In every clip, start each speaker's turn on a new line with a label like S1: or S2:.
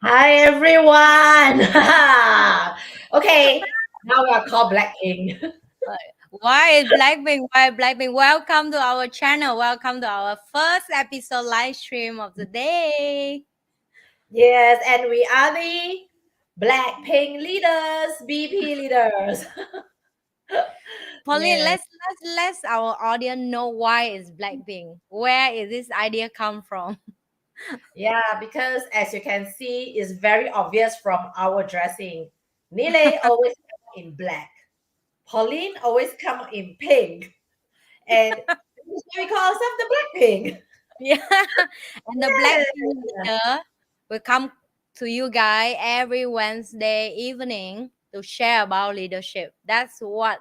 S1: Hi everyone. Okay, now we are called BlackPink.
S2: Uh, Why is BlackPink? Why BlackPink? Welcome to our channel. Welcome to our first episode live stream of the day.
S1: Yes, and we are the BlackPink leaders, BP leaders.
S2: Pauline,
S1: Yes,
S2: let's our audience know why is BlackPink. Where is this idea come from?
S1: yeah, because as you can see, it's very obvious from our dressing. NhiLe always come in black. Pauline always come in pink, and this is why we call ourselves the BlackPink.
S2: Yeah, and the
S1: Yes.
S2: BlackPink leader will come to you guys every Wednesday evening to share about leadership. That's what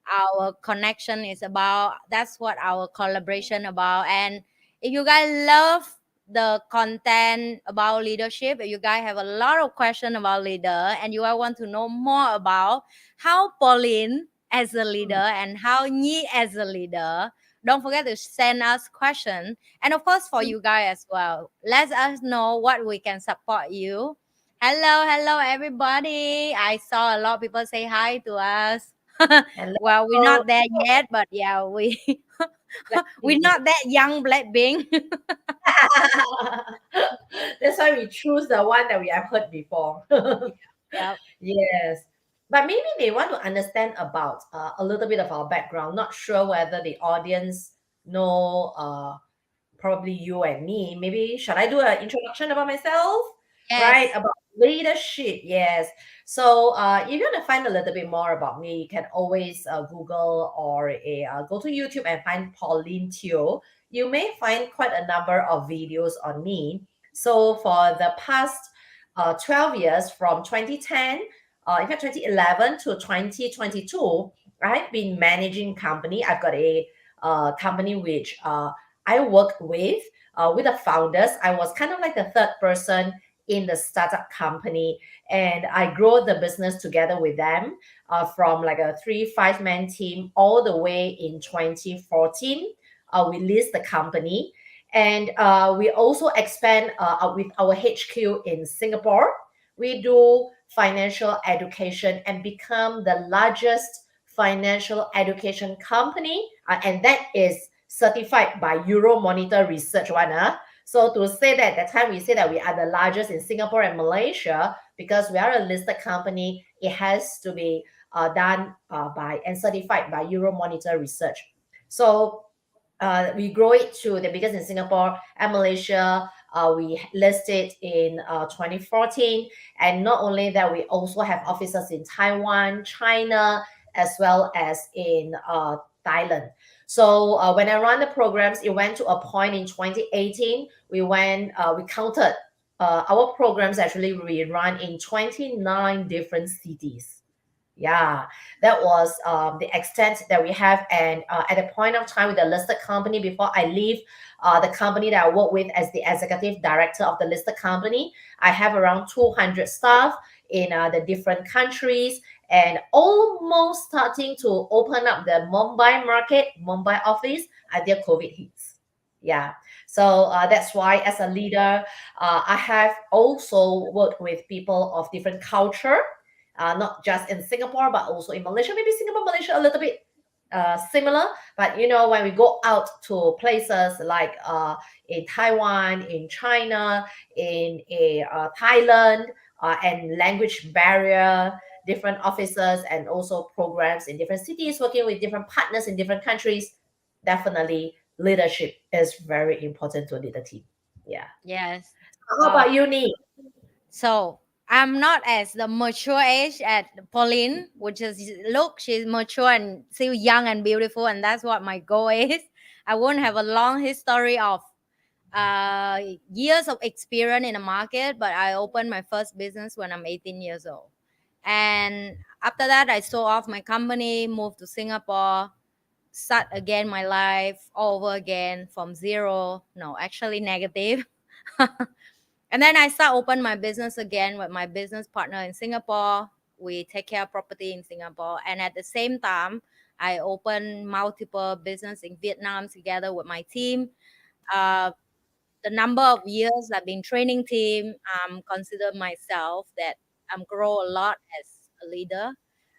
S2: our connection is about. That's what our collaboration about. And if you guys love the content about leadership, if you guys have a lot of question about leader and you guys want to know more about how Pauline as a leader and how Nhi as a leader, don't forget to send us question. And of course for you guys as well, let us know what we can support you. Hello everybody. I saw a lot of people say hi to us. Well, we're
S1: Hello,
S2: not there yet, but yeah, we we're
S1: BlackPink.
S2: not that young, Blackpink.
S1: That's why we choose the one that we have heard before.
S2: Yep.
S1: Yes. But maybe they want to understand about a little bit of our background. Not sure whether the audience know probably you and me. Maybe should I do an introduction about myself? Right,
S2: Yes.
S1: about leadership. Yes. So if you want to find a little bit more about me, you can always Google or go to YouTube and find Pauline Teo. You may find quite a number of videos on me. So for the past 12 years, from 2010, in fact 2011 to 2022, I've been managing company. I've got a company which I work with the founders. I was kind of like the third person in the startup company, and I grow the business together with them from like a 3 5 man team all the way in 2014. We list the company, and we also expand with our HQ in Singapore. We do financial education and become the largest financial education company, and that is certified by Euromonitor Research one. So to say that at the time we say that we are the largest in Singapore and Malaysia because we are a listed company, it has to be done by and certified by Euromonitor Research. So we grow it to the biggest in Singapore and Malaysia. We listed in 2014. And not only that, we also have offices in Taiwan, China, as well as in Thailand. So when I run the programs, it went to a point in 2018. We counted our programs actually we run in 29 different cities. Yeah, that was the extent that we have. And at the point of time with the listed company, before I leave the company that I work with as the executive director of the listed company, I have around 200 staff in the different countries and almost starting to open up the Mumbai market, Mumbai office until COVID hits. Yeah, so that's why as a leader, I have also worked with people of different culture, not just in Singapore, but also in Malaysia. Maybe Singapore, Malaysia, a little bit similar. But when we go out to places like in Taiwan, in China, in Thailand, and language barrier, different offices, and also programs in different cities, working with different partners in different countries, definitely leadership is very important to lead a team. Yeah.
S2: Yes.
S1: How
S2: Wow.
S1: about you, Nhi?
S2: So I'm not as the mature age at Pauline, which is look, she's mature and still young and beautiful, and that's what my goal is. I won't have a long history of uh years of experience in the market, but I opened my first business when I'm 18 years old. And after that, I sold off my company, moved to Singapore, start again my life all over again from zero. No, actually negative. And then I start open my business again with my business partner in Singapore. We take care of property in Singapore. And at the same time, I open multiple business in Vietnam together with my team. Uh, the number of years I've been training team, consider myself that I'm grow a lot as a leader.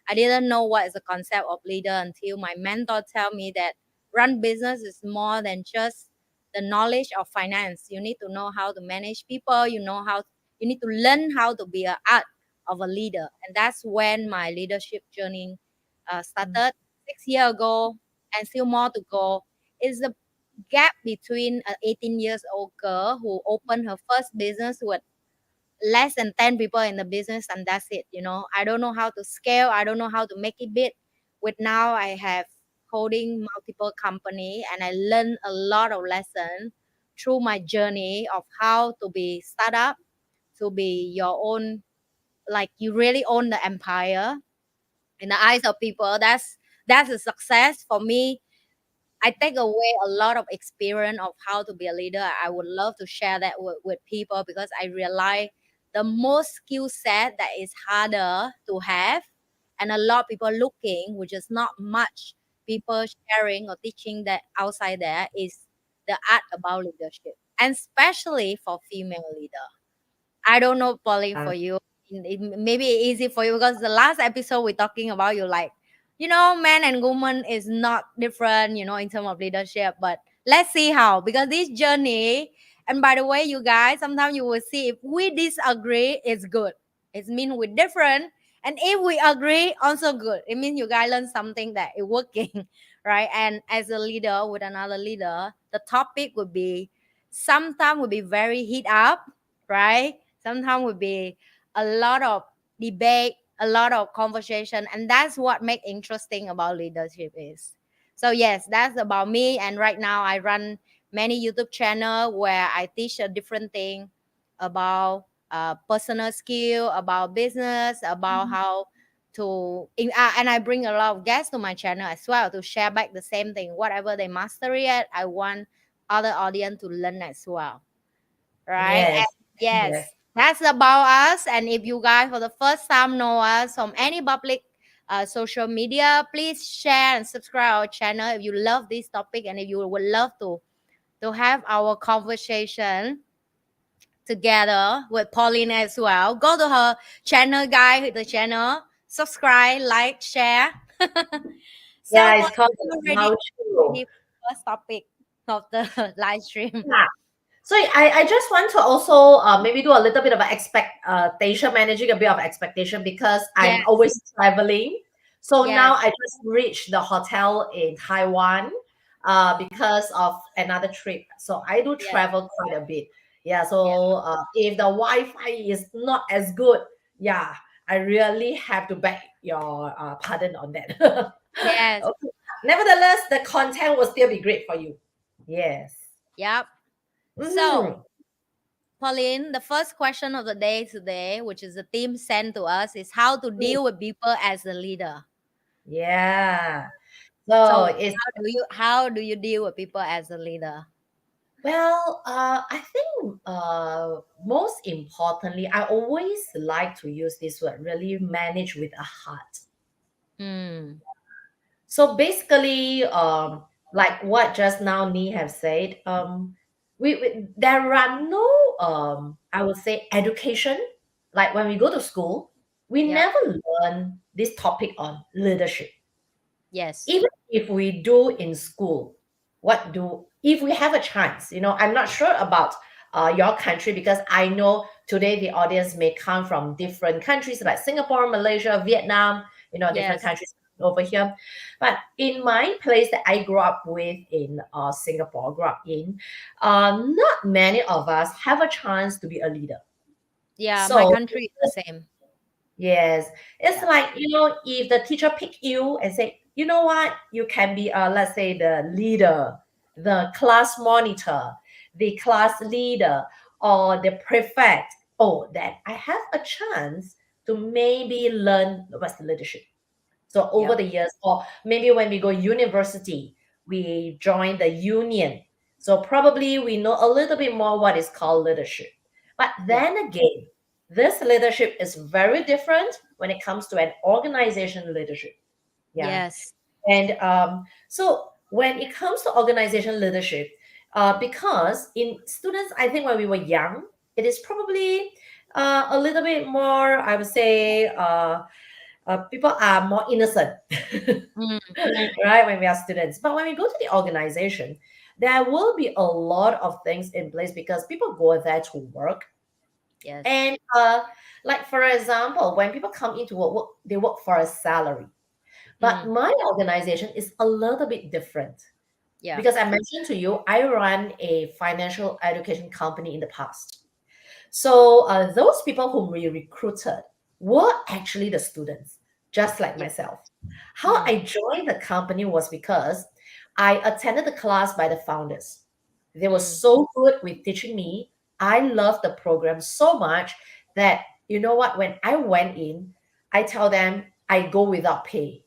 S2: I didn't know what is the concept of leader until my mentor tell me that run business is more than just the knowledge of finance. You need to know how to manage people. You need to learn how to be an art of a leader, and that's when my leadership journey started 6 years ago, and still more to go. Is the gap between an 18 years old girl who opened her first business with less than 10 people in the business, and that's it. I don't know how to scale, I don't know how to make it big. With now I have holding multiple company, and I learned a lot of lessons through my journey of how to be startup, to be your own, like you really own the empire in the eyes of people. That's a success for me. I take away a lot of experience of how to be a leader. I would love to share that with people, because I realize the most skill set that is harder to have, and a lot of people looking, which is not much people sharing or teaching that outside there, is the art about leadership, and especially for female leader. I don't know, Pauline,
S1: Yeah.
S2: for you. It may be easy for you because the last episode we're talking about, you like, man and woman is not different, in terms of leadership. But let's see how, because this journey, and by the way, you guys, sometimes you will see if we disagree, it's good. It means we're different. And if we agree, also good. It means you guys learn something that is working, right? And as a leader with another leader, the topic would be sometimes would be very heat up, right? Sometimes would be a lot of debate, a lot of conversation, and that's what make interesting about leadership is. So yes, that's about me. And right now I run many YouTube channel where I teach a different thing about personal skill, about business, about how to and I bring a lot of guests to my channel as well to share back the same thing. Whatever they master it, I want other audience to learn as well, right?
S1: Yes.
S2: And
S1: Yes.
S2: yes, that's about us. And if you guys for the first time know us from any public social media, please share and subscribe our channel if you love this topic, and if you would love to have our conversation together with Pauline as well. Go to her channel, guys, hit the channel, subscribe, like, share. So
S1: Yeah,
S2: Pauline,
S1: it's called
S2: you
S1: Lao Chio.
S2: ready for the first topic of the live stream?
S1: Yeah. So I just want to also maybe do a little bit of expectation, managing a bit of expectation because I'm
S2: Yes,
S1: always traveling. So now
S2: yes,
S1: I just reached the hotel in Taiwan because of another trip. So I do
S2: yes.
S1: travel quite a bit. Yeah.
S2: Yeah.
S1: So if the Wi-Fi is not as good, yeah, I really have to beg your pardon on that.
S2: Yes.
S1: Okay. Nevertheless, the content will still be great for you. Yes.
S2: Yep. So,
S1: Mhm.
S2: Pauline, the first question of the day today, which is the team sent to us, is how to deal with people as a leader.
S1: Yeah.
S2: So,
S1: So it's
S2: how do you deal with people as a leader?
S1: well, I think most importantly, I always like to use this word, really manage with a heart.
S2: Hmm.
S1: So basically, like what just now Nhi have said, we there are no I would say education. Like when we go to school, we
S2: Yep.
S1: never learn this topic on leadership.
S2: Yes.
S1: Even if we do in school, what do if we have a chance? I'm not sure about your country because I know today the audience may come from different countries like Singapore, Malaysia, Vietnam, different
S2: Yes.
S1: countries over here. But in my place that I grew up with in Singapore, grew up in, not many of us have a chance to be a leader.
S2: Yeah. My
S1: So
S2: country is the same.
S1: yes, it's
S2: Yeah.
S1: like, if the teacher pick you and say, you know what, you can be, let's say, the leader, the class monitor, the class leader, or the prefect. Oh, then I have a chance to maybe learn what's the leadership. So over
S2: Yep.
S1: the years, or maybe when we go university, we join the union. So probably we know a little bit more what is called leadership. But
S2: Yep.
S1: then again, this leadership is very different when it comes to an organization leadership. Yeah.
S2: Yes.
S1: And so when it comes to organization leadership, Because in students, I think when we were young, it is probably a little bit more, I would say, people are more innocent,
S2: Mm,
S1: right, when we are students. But when we go to the organization, there will be a lot of things in place because people go there to work.
S2: yes.
S1: And like for example, when people come into work, they work for a salary. But
S2: Mm,
S1: my organization is a little bit different
S2: yeah.
S1: because I mentioned to you, I run a financial education company in the past. So those people whom we recruited were actually the students, just like
S2: Yeah.
S1: myself. How
S2: Mm,
S1: I joined the company was because I attended the class by the founders. They were
S2: mm,
S1: so good with teaching me. I loved the program so much that, you know what, when I went in, I tell them I go without pay.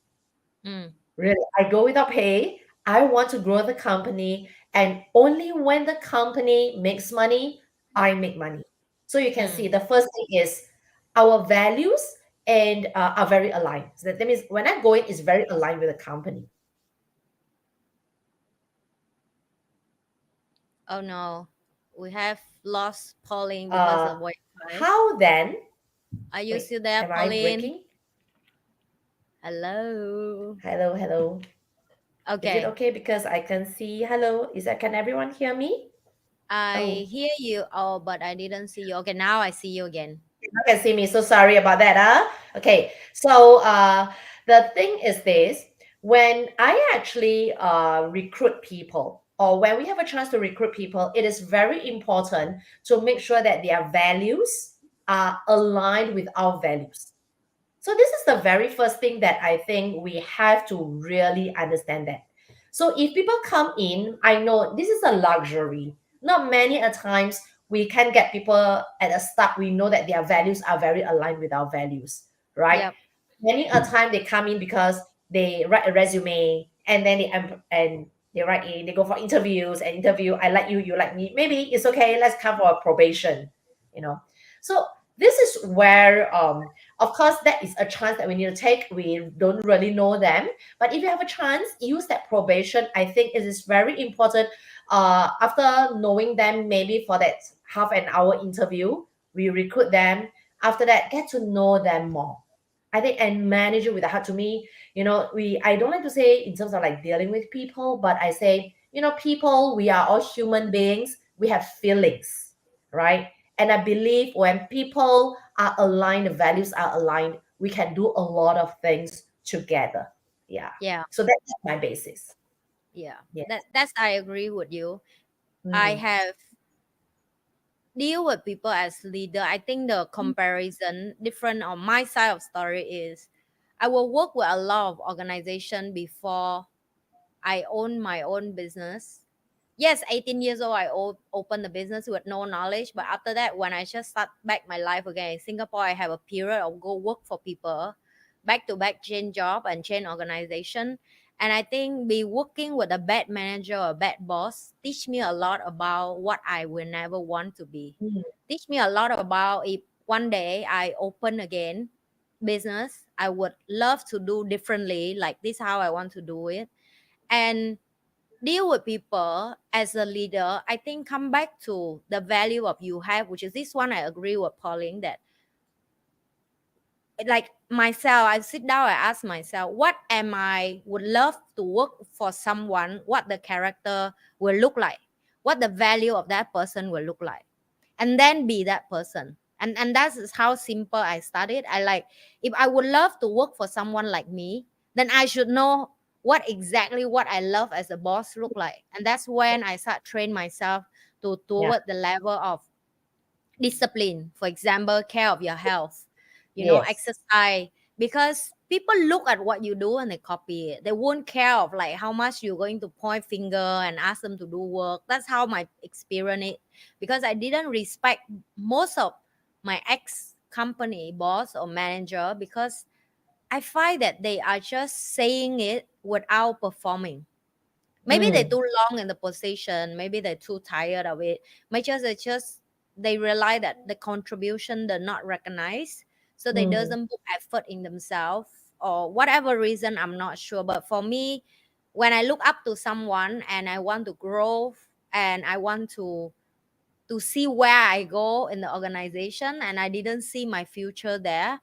S2: mm,
S1: Really, I go without pay. I want to grow the company, and only when the company makes money, I make money. So you can see
S2: mm.
S1: the first thing is our values and are very aligned. So that means when I go in, it's very aligned with the company.
S2: Oh no, we have lost Pauline because
S1: Uh,
S2: of Wi-Fi.
S1: how then?
S2: Are you
S1: Wait,
S2: still there,
S1: am I
S2: Pauline?
S1: breaking?
S2: Hello.
S1: Hello, hello. Is it
S2: Okay,
S1: okay because I can see? Hello, is that can everyone hear me?
S2: I
S1: Oh,
S2: hear you. Oh, but I didn't see you. Okay, now I see you again.
S1: you can see me. So sorry about that. Okay. So the thing is this: when I actually recruit people, or when we have a chance to recruit people, it is very important to make sure that their values are aligned with our values. So this is the very first thing that I think we have to really understand that. So if people come in, I know this is a luxury. Not many a times we can get people at the start. We know that their values are very aligned with our values, right?
S2: Yep.
S1: Many a time they come in because they write a resume and then they write in, they go for interviews and interview. I like you, you like me. Maybe it's okay. Let's come for a probation, you know. So this is where of course, that is a chance that we need to take. We don't really know them. But if you have a chance, use that probation. I think it is very important. After knowing them, maybe for that half an hour interview, we recruit them. After that, get to know them more. I think and manage it with a heart. To me, I don't like to say in terms of like dealing with people, but I say, people, we are all human beings. We have feelings, right? And I believe when people are aligned, the values are aligned, we can do a lot of things together. Yeah.
S2: Yeah.
S1: So that's my basis.
S2: Yeah.
S1: Yeah.
S2: That's I agree with you. I
S1: Mm,
S2: have deal with people as leader. I think the comparison different on my side of story is I will work with a lot of organization before I own my own business. Yes, 18 years old, I opened the business with no knowledge. But after that, when I just start back my life again in Singapore, I have a period of go work for people, back to back change job and change organization. And I think be working with a bad manager or a bad boss teach me a lot about what I will never want to be.
S1: mm,
S2: Teach me a lot about if one day I open again business, I would love to do differently, like this how I want to do it. And deal with people as a leader, I think come back to the value of you have, which is this one I agree with Pauline that like myself, I sit down, I ask myself, what am I would love to work for someone, what the character will look like, what the value of that person will look like, and then be that person. And that is how simple I started. I like if I would love to work for someone like me, then I should know what exactly what I love as a boss look like. And that's when I start train myself to
S1: yeah.
S2: toward the level of discipline, for example care of your health,
S1: Yes.
S2: exercise, because people look at what you do and they copy it. They won't care of like how much you're going to point finger and ask them to do work. That's how my experience it, because I didn't respect most of my ex company boss or manager, because I find that they are just saying it without performing. Maybe they're
S1: Mm,
S2: too long in the position, maybe they're too tired of it, maybe just they realize that the contribution they're not recognized, so they
S1: mm,
S2: doesn't put effort in themselves, or whatever reason I'm not sure. But for me, when I look up to someone and I want to grow and I want to see where I go in the organization, and I didn't see my future there,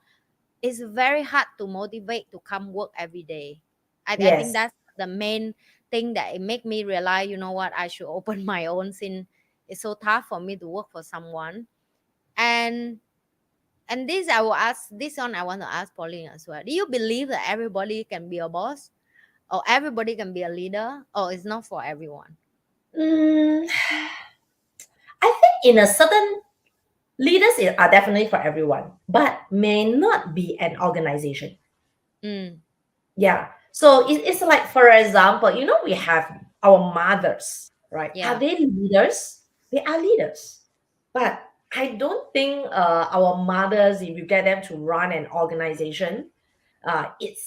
S2: it's very hard to motivate to come work every day. I think
S1: Yes.
S2: that's the main thing that it make me realize, you know what, I should open my own, since it's so tough for me to work for someone. And this I will ask, this one I want to ask Pauline as well. Do you believe that everybody can be a boss, or everybody can be a leader, or it's not for everyone?
S1: Mm, I think in a certain are definitely for everyone, but may not be an organization.
S2: Mm,
S1: Yeah. So it's like, for example, we have our mothers, right? Are
S2: yeah,
S1: they leaders? They are leaders. But I don't think our mothers, if you get them to run an organization,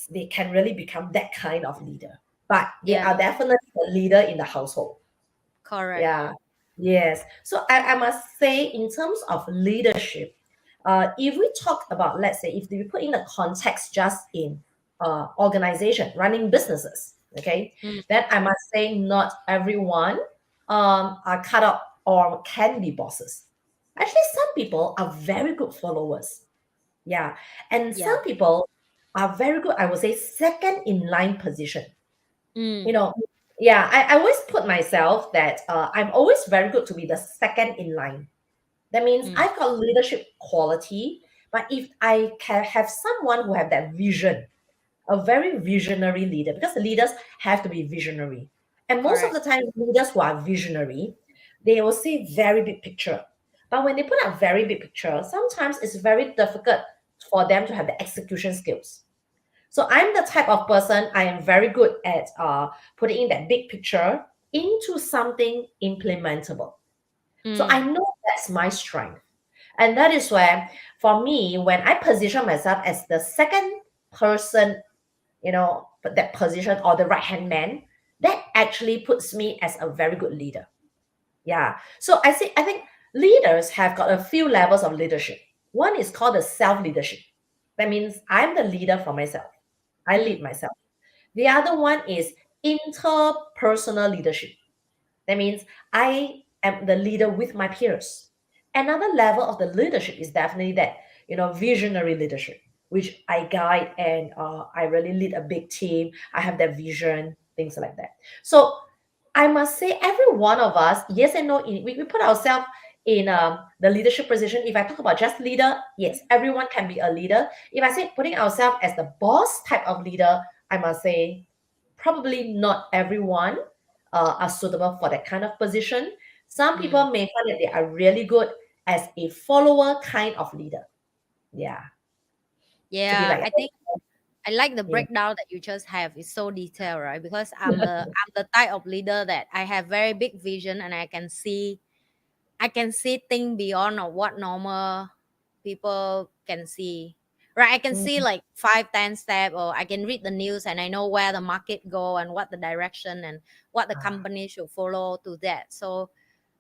S1: they can really become that kind of leader. But they
S2: yeah,
S1: are definitely a leader in the household.
S2: correct.
S1: Yeah. Yes. So I must say, in terms of leadership, if we talk about, let's say, if we put in the context just in organization, running businesses, okay,
S2: Mm,
S1: then I must say not everyone are cut out or can be bosses. Actually, some people are very good followers. Yeah. And
S2: yeah.
S1: some people are very good, I would say, second in line position. you
S2: Mm,
S1: know yeah, I always put myself that I'm always very good to be the second in line. That means
S2: mm,
S1: I've got leadership quality, but if I can have someone who have that vision, a very visionary leader, because the leaders have to be visionary, and most of
S2: correct.
S1: the time leaders who are visionary, they will see very big picture, but when they put out very big picture, sometimes it's very difficult for them to have the execution skills. So I'm the type of person, I am very good at putting in that big picture into something implementable. So I
S2: Mm,
S1: know that's my strength. And that is where, for me, when I position myself as the second person, that position, or the right hand man, that actually puts me as a very good leader. Yeah. So I think leaders have got a few levels of leadership. One is called the self leadership. That means I'm the leader for myself. I
S2: mm,
S1: lead myself. The other one is interpersonal leadership. That means I am the leader with my peers. Another level of the leadership is definitely that, visionary leadership, which I guide, and I really lead a big team. I have that vision, things like that. So I must say, every one of us, yes and no, we put ourselves in the leadership position. If I talk about just leader, yes, everyone can be a leader. If I say putting ourselves as the boss type of leader, I must say probably not everyone are suitable for that kind of position. Some people
S2: mm.
S1: may find that they are really good as a follower kind of leader. Yeah, to be
S2: Yeah,
S1: like,
S2: I think I like the
S1: yeah.
S2: breakdown that you just have. It's so detailed, right? Because I'm the type of leader that I have very big vision, and I can see things beyond of what normal people can see. Right? I can see
S1: Mm,
S2: like 5, 10 steps, or I can read the news and I know where the market go and what the direction and what the
S1: ah.
S2: company should follow to that. So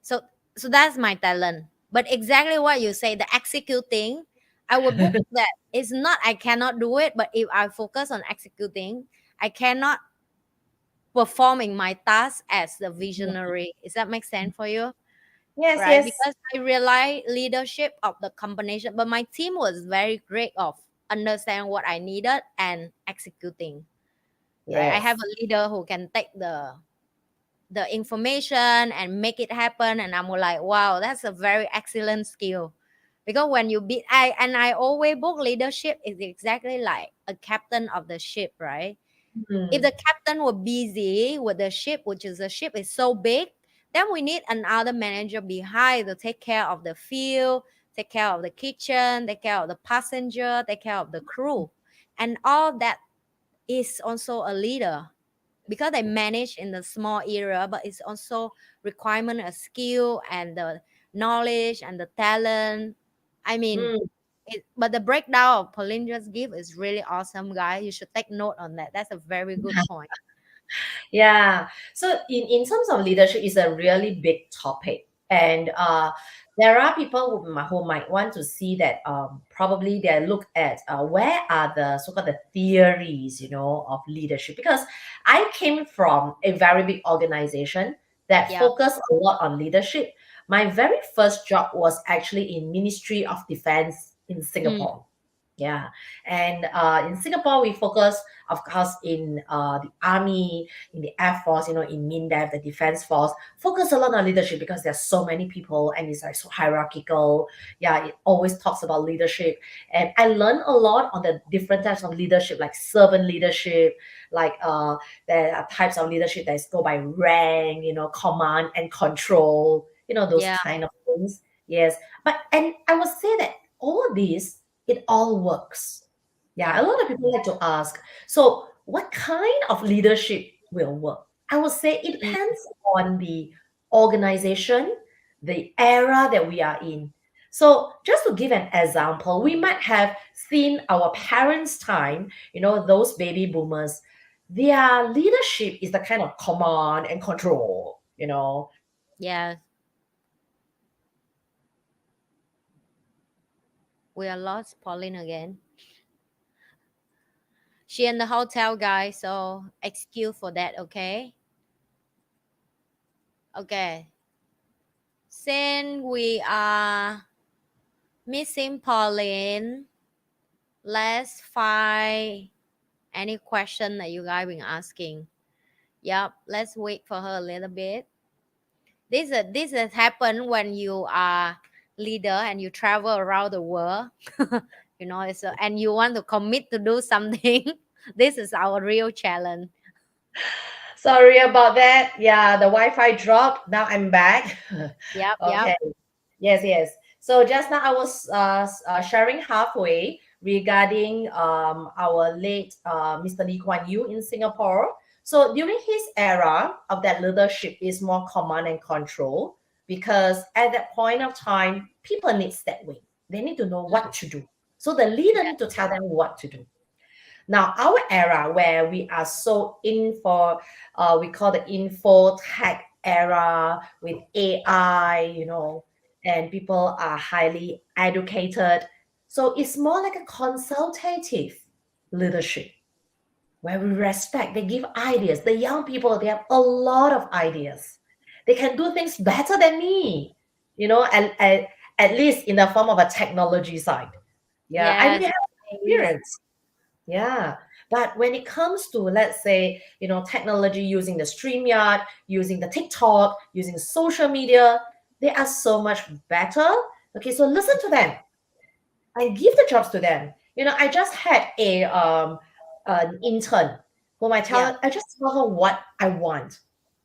S2: so that's my talent. But exactly what you say, the executing, I will book that. It's not I cannot do it, but if I focus on executing, I cannot performing my task as the visionary. Does that make sense for you?
S1: Yes,
S2: Right,
S1: yes,
S2: because I rely leadership of the combination, but my team was very great of understand what I needed and executing. Right, I have
S1: yes.
S2: a leader who can take the information and make it happen, and I'm like, wow, that's a very excellent skill. Because when you be I always book leadership is exactly like a captain of the ship, right? If
S1: Mm,
S2: the captain were busy with the ship, which is the ship is so big, then we need another manager behind to take care of the field, take care of the kitchen, take care of the passenger, take care of the crew. And all that is also a leader, because they manage in the small area, but it's also requirement a skill and the knowledge and the talent. I mean,
S1: mm.
S2: but the breakdown of Pauline just give is really awesome, guys. You should take note on that. That's a very good point.
S1: Yeah. So in terms of leadership, it's a really big topic. And there are people who might want to see that probably they look at where are the so-called the theories, of leadership. Because I came from a very big organization. that
S2: Yeah.
S1: focus a lot on leadership. My very first job was actually in Ministry of Defense in
S2: Mm,
S1: Singapore. Yeah, and in Singapore, we focus, of course, in the army, in the air force, in MINDEF, the defense force. Focus a lot on leadership because there's so many people and it's like so hierarchical. Yeah, it always talks about leadership, and I learned a lot on the different types of leadership, like servant leadership, like there are types of leadership that go by rank, command and control, those
S2: yeah.
S1: kind of things. Yes, and I would say that all of these, it all works. Yeah, a
S2: Yeah.
S1: lot of people like to ask, so what kind of leadership will work? I would say it
S2: Mm,
S1: depends on the organization, the era that we are in. So, just to give an example, we might have seen our parents' time, those baby boomers, their leadership is the kind of command and control.
S2: yeah. We are lost Pauline again. She in the hotel, guys, so excuse for that, okay? Okay. Since we are missing Pauline, let's find any question that you guys been asking. Yep, let's wait for her a little bit. This has happened when you are leader and you travel around the world. And you want to commit to do something. This is our real challenge.
S1: Sorry about that. Yeah, the Wi-Fi dropped. Now I'm back.
S2: Yep, yep.
S1: Okay. Yes, yes. So just now I was sharing halfway regarding our late Mr. Lee Kuan Yew in Singapore. So during his era of that leadership is more command and control because at that point of time, people need that way. They need to know what to do. So the leader need to tell them what to do. Now, our era where we are so we call the info tech era with AI, and people are highly educated. So it's more like a consultative leadership where we respect, they give ideas. The young people, they have a lot of ideas. They can do things better than me, at least in the form of a technology side. Yeah, and we
S2: Yes.
S1: have experience. Yeah. But when it comes to, let's say, technology using the StreamYard, using the TikTok, using social media, they are so much better. Okay, so listen to them and give the jobs to them. I just had an intern whom
S2: Yeah,
S1: I just tell her what I want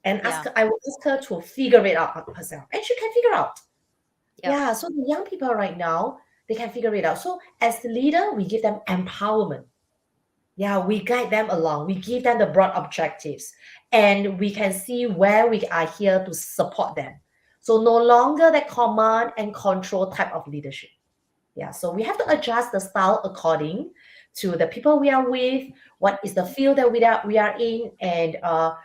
S1: and
S2: yeah,
S1: I will ask her to figure it out herself. And she can figure out.
S2: yep,
S1: Yeah, so the young people right now, they can figure it out. So as the leader, we give them empowerment. Yeah, we guide them along. We give them the broad objectives, and we can see where we are here to support them. So no longer that command and control type of leadership. Yeah, so we have to adjust the style according to the people we are with, what is the field that we are in, and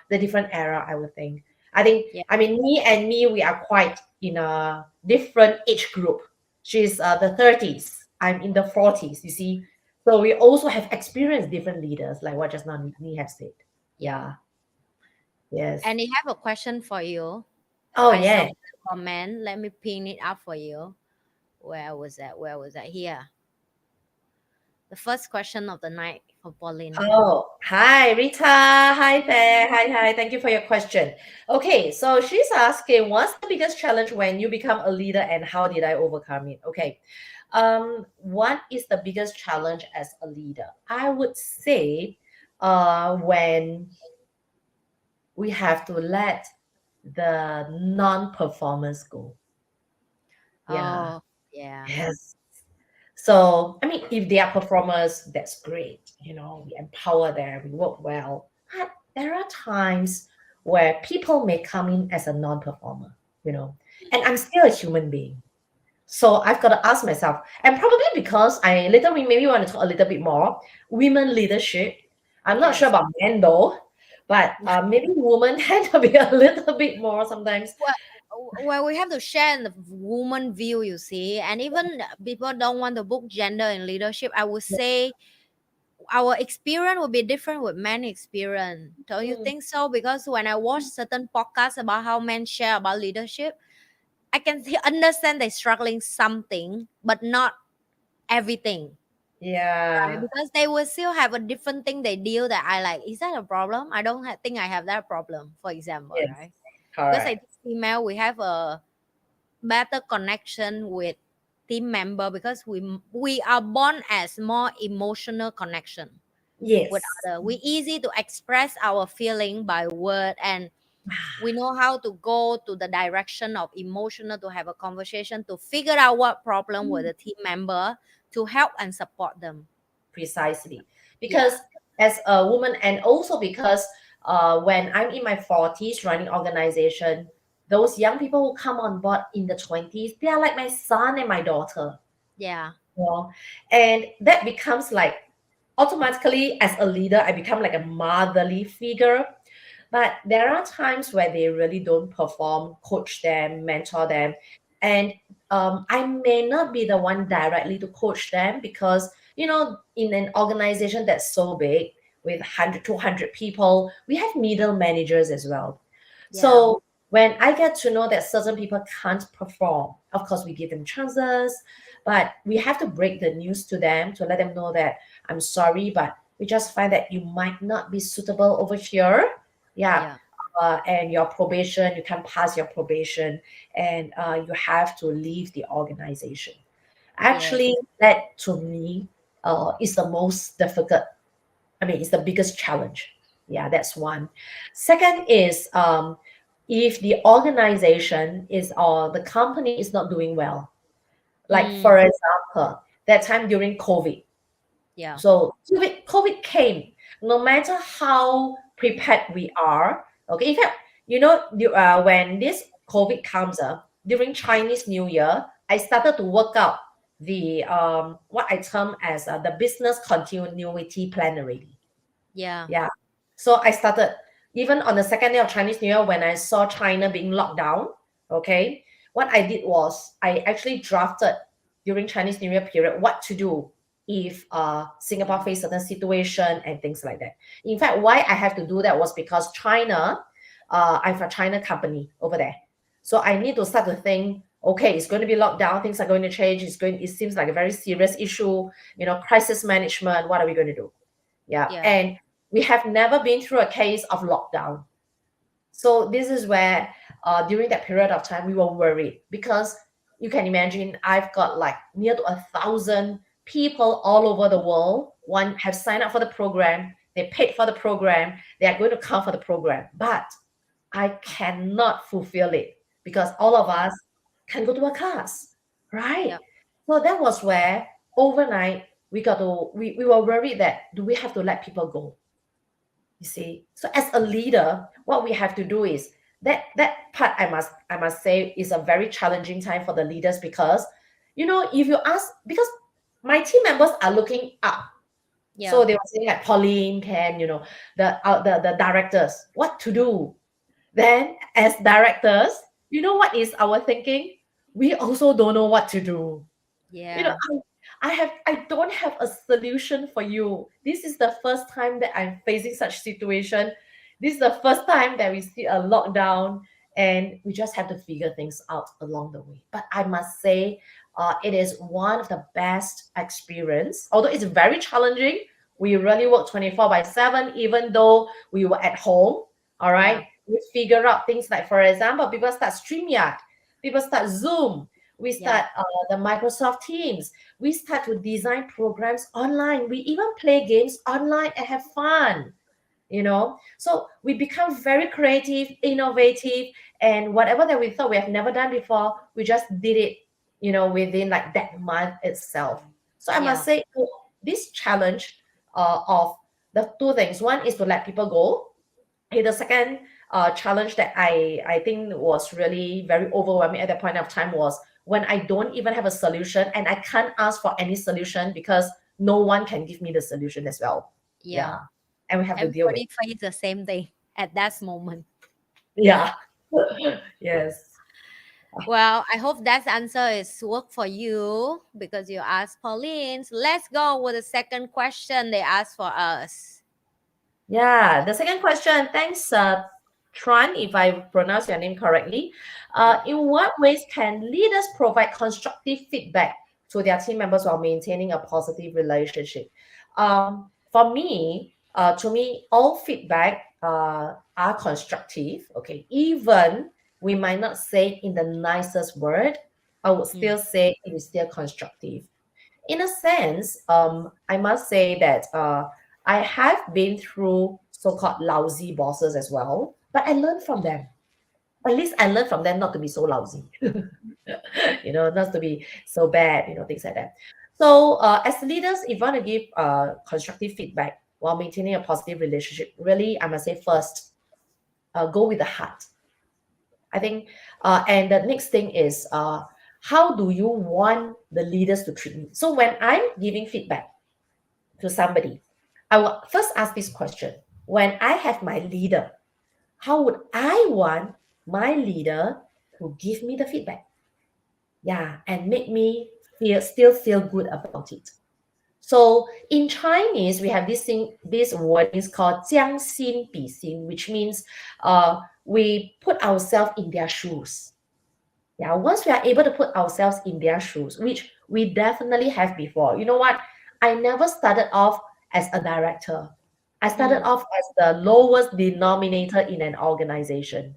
S1: the different era.
S2: yeah,
S1: I mean, me, we are quite in a different age group. She's the 30s. I'm in the 40s. You see, so we also have experienced different leaders, like what just now Nhi have said.
S2: yeah.
S1: Yeah. Yes.
S2: And I have a question for you.
S1: Oh
S2: I saw
S1: yeah.
S2: the comment. Let me pin it up for you. Where was that? Where was that? Here. The first question of the night for Pauline.
S1: Oh, hi, Rita. Hi there. Hi, hi. Thank you for your question. Okay, so she's asking, what's the biggest challenge when you become a leader and how did I overcome it? Okay. What is the biggest challenge as a leader? I would say when we have to let the non-performance go. Yeah.
S2: Oh, yeah,
S1: Yes. So, I mean, if they are performers, that's great. We empower them, we work well. But there are times where people may come in as a non performer, and I'm still a human being. So I've got to ask myself, and probably because we maybe want to talk a little bit more women leadership. I'm not sure
S2: yes.
S1: about men though, but maybe women tend to be a little bit more sometimes.
S2: Well, we have to share in the woman view, you see, and even people don't want to book gender in leadership. I would say our experience will be different with men experience. Don't you
S1: Mm,
S2: think so? Because when I watch certain podcasts about how men share about leadership, I can understand they're struggling something, but not everything. Right?
S1: yeah.
S2: Because they will still have a different thing they deal that I like. Is that a problem? I don't think I have that problem, for example,
S1: Yes.
S2: right? Because I
S1: Correct.
S2: think female, we have a better connection with team member because we are born as more emotional connection with
S1: Yes.
S2: other. We easy to express our feeling by word, and we know how to go to the direction of emotional to have a conversation to figure out what problem with
S1: Mm.
S2: the team member to help and support them.
S1: Precisely.
S2: Yeah,
S1: Because as a woman, and also because when I'm in my 40s running organization, those young people who come on board in the 20s, they are like my son and my daughter.
S2: yeah,
S1: You know? And that becomes like automatically as a leader, I become like a motherly figure. But there are times where they really don't perform, coach them, mentor them. And I may not be the one directly to coach them because, in an organization that's so big with 100, 200 people, we have middle managers as well.
S2: yeah,
S1: So when I get to know that certain people can't perform, of course, we give them chances, but we have to break the news to them to let them know that I'm sorry, but we just find that you might not be suitable over here. Yeah.
S2: yeah,
S1: And your probation, you can pass your probation, and you have to leave the organization.
S2: yes,
S1: Actually, that to me is the most difficult. I mean, it's the biggest challenge. Yeah, that's one. Second is if the organization is or the company is not doing well. Like
S2: mm,
S1: for example, that time during COVID.
S2: yeah,
S1: So COVID came. No matter how prepared we are, okay. In fact, when this COVID comes up during Chinese New Year, I started to work out the what I term as the business continuity plan already.
S2: yeah,
S1: Yeah. So I started even on the second day of Chinese New Year when I saw China being locked down. Okay. What I did was I actually drafted during Chinese New Year period what to do if Singapore face certain situation and things like that. In fact, why I have to do that was because China, I'm a China company over there. So I need to start to think, okay, it's going to be locked down, things are going to change, it seems like a very serious issue, crisis management, what are we going to do? Yeah.
S2: yeah,
S1: And we have never been through a case of lockdown. So this is where during that period of time we were worried because you can imagine I've got like near to 1,000 people all over the world. One have signed up for the program, they paid for the program, they are going to come for the program, but I cannot fulfill it because all of
S2: yeah,
S1: us can go to a class, right?
S2: yeah,
S1: So that was where overnight we were worried that do we have to let people go? You see, so as a leader, what we have to do is that part I must say is a very challenging time for the leaders because if you ask because my team members are looking up,
S2: yeah,
S1: so they were saying like Pauline can the directors what to do. Then as directors, you know what is our thinking? We also don't know what to do. you know
S2: yeah,
S1: I don't have a solution for you. This is the first time that I'm facing such situation. This is the first time that we see a lockdown, and we just have to figure things out along the way. But I must say, it is one of the best experience, although it's very challenging. We really work 24 by 7 even though we were at home. All
S2: yeah,
S1: right, we figure out things like, for example, people start StreamYard, people start Zoom, we
S2: yeah,
S1: start the Microsoft Teams. We start to design programs online. We even play games online and have fun. So we become very creative, innovative, and whatever that we thought we have never done before, we just did it, within like that month itself. So I must
S2: yeah,
S1: say, this challenge of the two things. One is to let people go. Okay, the second challenge that I think was really very overwhelming at that point of time was when I don't even have a solution and I can't ask for any solution because no one can give me the solution as well.
S2: yeah.
S1: Yeah, and we have to deal with.
S2: Everybody face the same thing at that moment.
S1: Yeah. Yes.
S2: Well, I hope that answer is work for you because you asked Pauline. So let's go with the second question they asked for us.
S1: Yeah, the second question. Thanks, Tran, if I pronounce your name correctly.
S2: Yeah.
S1: In what ways can leaders provide constructive feedback to their team members while maintaining a positive relationship? For me, to me, all feedback are constructive. Okay, even we might not say in the nicest word, I would
S2: Mm,
S1: still say it is still constructive. In a sense, I must say that I have been through so-called lousy bosses as well, but I learned from
S2: mm,
S1: them. At least I learned from them not to be so lousy, not to be so bad, things like that. So, as leaders, if you want to give constructive feedback while maintaining a positive relationship, really, I must say first, go with the heart. I think, and the next thing is, how do you want the leaders to treat me? So, when I'm giving feedback to somebody, I will first ask this question. When I have my leader, how would I want my leader to give me the feedback? Yeah, and make me feel good about it. So in Chinese, we have this thing, this word is called 将心比心, which means we put ourselves in their shoes. Yeah, once we are able to put ourselves in their shoes, which we definitely have before. You know what? I never started off as a director. I started
S2: mm,
S1: off as the lowest denominator in an organization.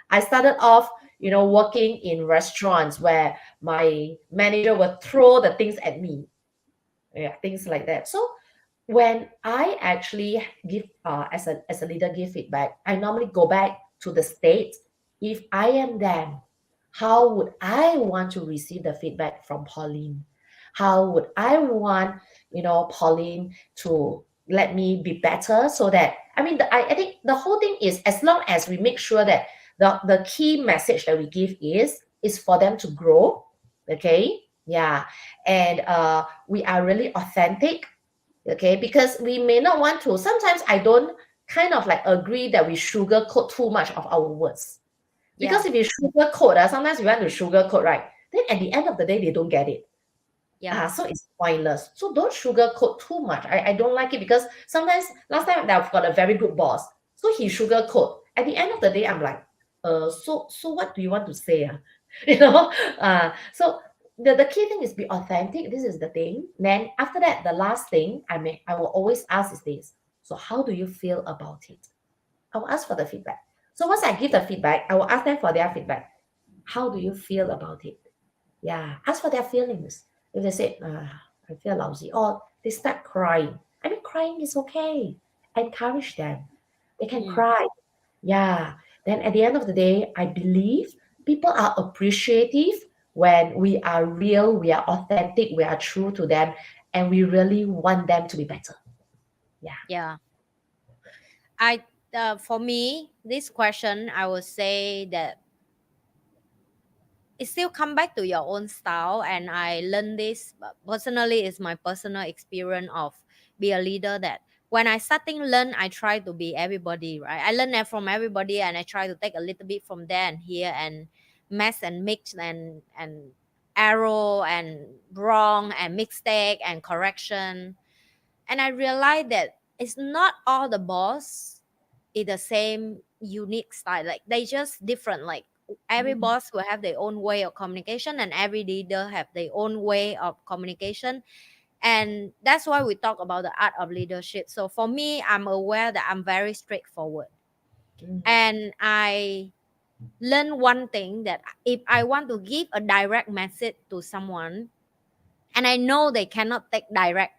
S1: I started off, working in restaurants where my manager would throw the things at me. Yeah, things like that. So when I actually give as a leader give feedback, I normally go back to the state. If I am them, how would I want to receive the feedback from Pauline? How would I want, Pauline to let me be better so that I think the whole thing is as long as we make sure that the key message that we give is for them to grow. Okay. Yeah. And we are really authentic. Okay, because we may not want to, sometimes I don't kind of like agree that we sugarcoat too much of our words,
S2: yeah.
S1: because if you sugarcoat, sometimes we want to sugarcoat, right? Then at the end of the day they don't get it.
S2: Yeah.
S1: So it's pointless. So don't sugarcoat too much. I don't like it, because sometimes last time I've got a very good boss, so he sugarcoat. At the end of the day, I'm like, so what do you want to say? You know, so the key thing is be authentic. This is the thing. Then after that, the last thing I will always ask is this. So how do you feel about it? I will ask for the feedback. So once I give the feedback, I will ask them for their feedback. How do you feel about it? Yeah, ask for their feelings. If they say, I feel lousy, or they start crying. Crying is okay. Encourage them. They can
S2: Mm,
S1: cry. Yeah. Then at the end of the day, I believe people are appreciative when we are real, we are authentic, we are true to them, and we really want them to be better. Yeah.
S2: yeah. I For me, this question I would say that it still come back to your own style, and I learned this personally. Is my personal experience of be a leader that when I starting learn, I try to be everybody, right? I learn that from everybody, and I try to take a little bit from there and here, and mess and mix and arrow and wrong and mistake and correction. And I realized that it's not all the boss is the same unique style. Like they just different. Like every
S1: Mm,
S2: boss will have their own way of communication, and every leader have their own way of communication. And that's why we talk about the art of leadership. So for me, I'm aware that I'm very straightforward.
S1: mm,
S2: And I learn one thing, that if I want to give a direct message to someone and I know they cannot take direct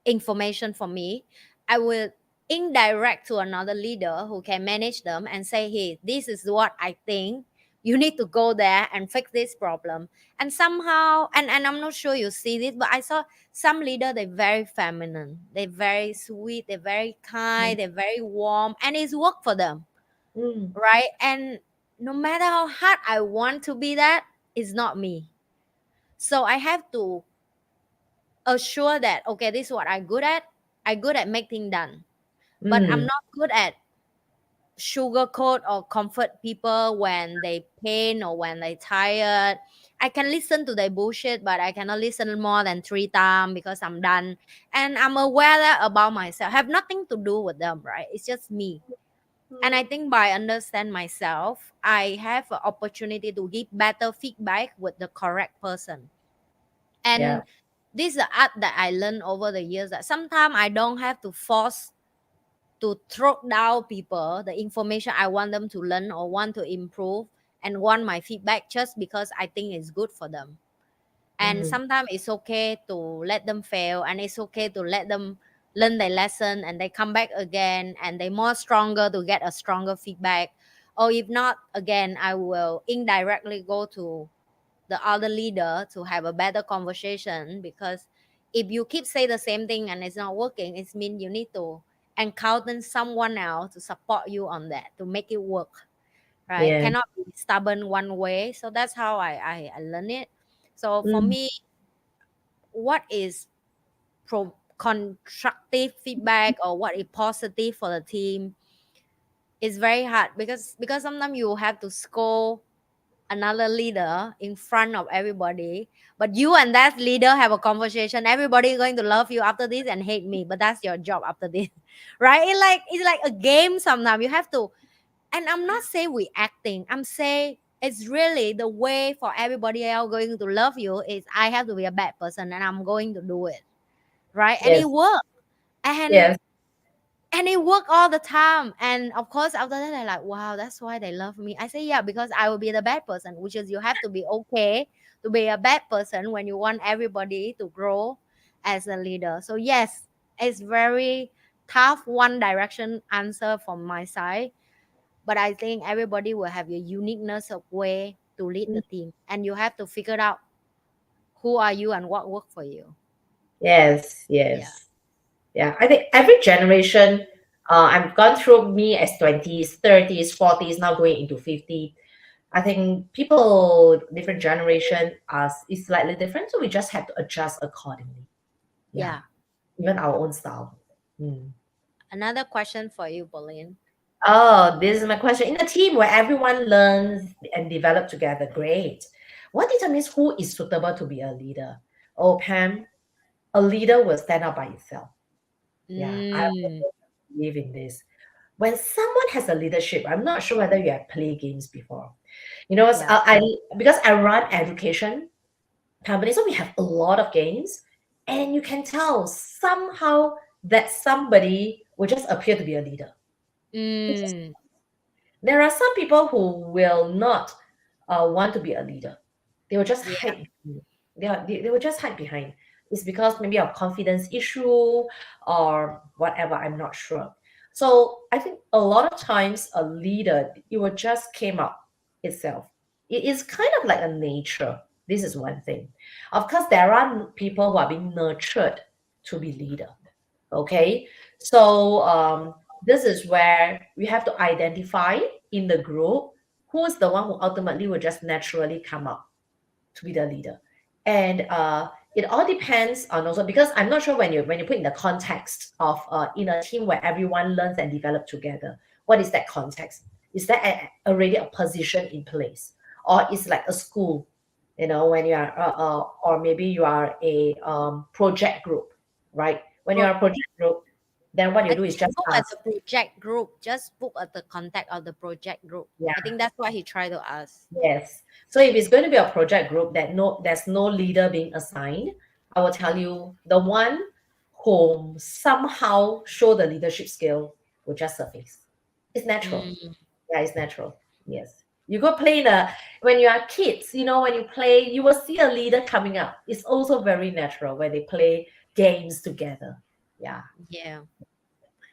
S2: information from me, I will indirect to another leader who can manage them and say, hey, this is what I think. You need to go there and fix this problem. And somehow, and I'm not sure you see this, but I saw some leader, they're very feminine. They're very sweet. They're very
S1: mm,
S2: kind. They're very warm. And it's work for them,
S1: mm,
S2: right? And no matter how hard I want to be that, it's not me. So I have to assure that, okay, this is what I'm good at. I'm good at making things done, but I'm
S1: mm,
S2: not good at sugarcoat or comfort people when they pain or when they tired. I can listen to their bullshit, but I cannot listen more than 3 times because I'm done. And I'm aware that about myself. Have nothing to do with them, right? It's just me. And I think by understand myself, I have an opportunity to give better feedback with the correct person.
S1: Yeah.
S2: And this is the art that I learned over the years, that sometimes I don't have to force to throw down people the information I want them to learn or want to improve and want my feedback just because I think it's good for them. And
S1: Mm.
S2: sometimes it's okay to let them fail, and it's okay to let them learn their lesson and they come back again and they more stronger to get a stronger feedback. Or if not, again, I will indirectly go to the other leader to have a better conversation, because if you keep say the same thing and it's not working, it means you need to encounter someone else to support you on that to make it work, right?
S1: Yeah.
S2: Cannot be stubborn one way. So that's how I learn it. So for
S1: Mm.
S2: me, what is constructive feedback or what is positive for the team is very hard, because sometimes you have to scold another leader in front of everybody, but you and that leader have a conversation, everybody is going to love you after this and hate me, but that's your job after this. Right? It's like a game. Sometimes you have to. And I'm not saying we acting, I'm saying it's really the way for everybody else going to love you is I have to be a bad person and I'm going to do it, right? And it
S1: Yes.
S2: worked. and
S1: Yes.
S2: and it worked all the time. And of course, after that, they're like, wow, that's why they love me. I say, yeah, because I will be the bad person, which is you have to be okay to be a bad person when you want everybody to grow as a leader. So, yes, it's very tough one direction answer from my side. But I think everybody will have your uniqueness of way to lead the team. And you have to figure out who are you and what work for you.
S1: Yes.
S2: Yeah.
S1: Yes. Yeah. I think every generation, I've gone through me as 20s, 30s, 40s, now going into 50. I think people, different generation, is slightly different. So we just have to adjust accordingly. Yeah.
S2: Yeah.
S1: Even our own style. Mm.
S2: Another question for you, Pauline.
S1: Oh, this is my question. In a team where everyone learns and develop together, great. What determines who is suitable to be a leader? Oh, Pam, a leader will stand out by itself. Yeah, I
S2: Mm.
S1: always believe in this. When someone has a leadership, I'm not sure whether you have played games before.
S2: Yeah.
S1: Because I run education company, so we have a lot of games, and you can tell somehow that somebody will just appear to be a leader.
S2: Mm.
S1: There are some people who will not want to be a leader. They will just
S2: Yeah.
S1: hide. They will just hide behind. It's because maybe of confidence issue or whatever. I'm not sure. So I think a lot of times a leader, it will just came up itself. It is kind of like a nature. This is one thing. Of course, there are people who are being nurtured to be leader. Okay, so this is where we have to identify in the group who is the one who ultimately will just naturally come up to be the leader. And it all depends on also, because I'm not sure when you put in the context of in a team where everyone learns and develop together, what is that context? Is there already a position in place, or is like a school, when you are or maybe you are a project group, right? When you
S2: Pro-
S1: are a project group, then what you
S2: I
S1: do is
S2: think
S1: just
S2: book at
S1: ask.
S2: the project group. Just book at the contact of the project group. I
S1: Yeah.
S2: think that's what he tried to ask.
S1: Yes. So if it's going to be a project group that there's no leader being assigned, I will tell you the one whom somehow show the leadership skill will just surface. It's natural.
S2: Mm.
S1: Yeah, it's natural. Yes. You go play when you are kids, when you play, you will see a leader coming up. It's also very natural when they play games together. Yeah,
S2: Yeah.